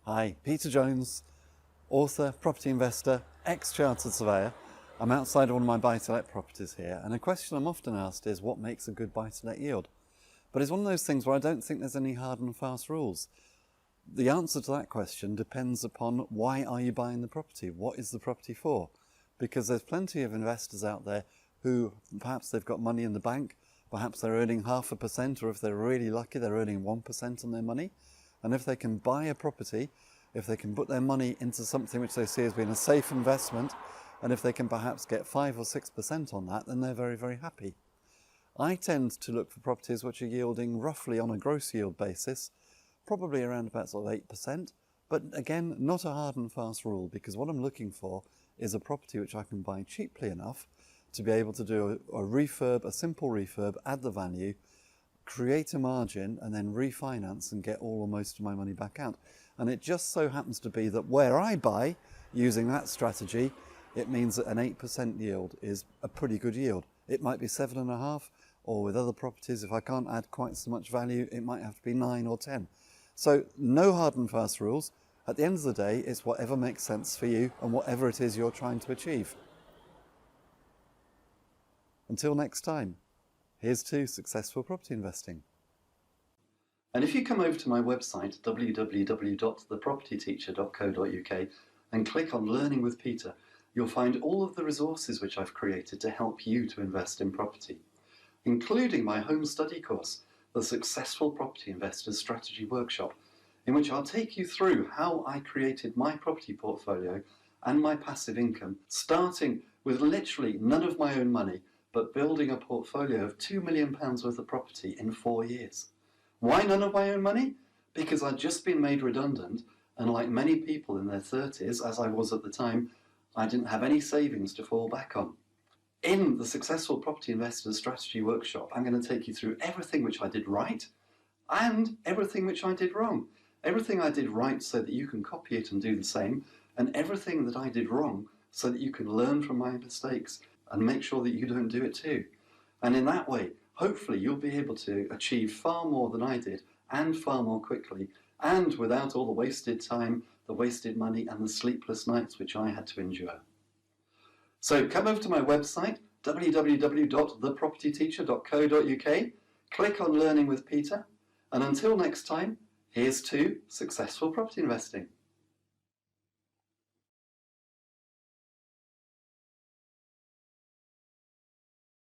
Hi, Peter Jones, author, property investor, ex-chartered surveyor. I'm outside of one of my buy-to-let properties here, and a question I'm often asked is what makes a good buy-to-let yield? But it's one of those things where I don't think there's any hard and fast rules. The answer to that question depends upon why are you buying the property? What is the property for? Because there's plenty of investors out there who perhaps they've got money in the bank, perhaps they're earning 0.5%, or if they're really lucky they're earning 1% on their money. And if they can buy a property, if they can put their money into something which they see as being a safe investment, and if they can perhaps get 5 or 6% on that, then they're very, very happy. I tend to look for properties which are yielding roughly on a gross yield basis, probably around about sort of 8%, but again, not a hard and fast rule, because what I'm looking for is a property which I can buy cheaply enough to be able to do a refurb, a simple refurb, add the value, create a margin, and then refinance and get all or most of my money back out. And it just so happens to be that where I buy, using that strategy, it means that an 8% yield is a pretty good yield. It might be 7.5, or with other properties, if I can't add quite so much value, it might have to be 9 or 10. So no hard and fast rules. At the end of the day, it's whatever makes sense for you and whatever it is you're trying to achieve. Until next time. Here's to successful property investing. And if you come over to my website, www.thepropertyteacher.co.uk, and click on Learning with Peter, you'll find all of the resources which I've created to help you to invest in property, including my home study course, the Successful Property Investors Strategy Workshop, in which I'll take you through how I created my property portfolio and my passive income, starting with literally none of my own money, but building a portfolio of £2 million worth of property in 4 years. Why none of my own money? Because I'd just been made redundant, and like many people in their 30s, as I was at the time, I didn't have any savings to fall back on. In the Successful Property Investors Strategy Workshop, I'm going to take you through everything which I did right and everything which I did wrong. Everything I did right so that you can copy it and do the same, and everything that I did wrong so that you can learn from my mistakes and make sure that you don't do it too. And in that way, hopefully you'll be able to achieve far more than I did, and far more quickly, and without all the wasted time, the wasted money, and the sleepless nights which I had to endure. So come over to my website, www.thepropertyteacher.co.uk, click on Learning with Peter, and until next time, here's to successful property investing.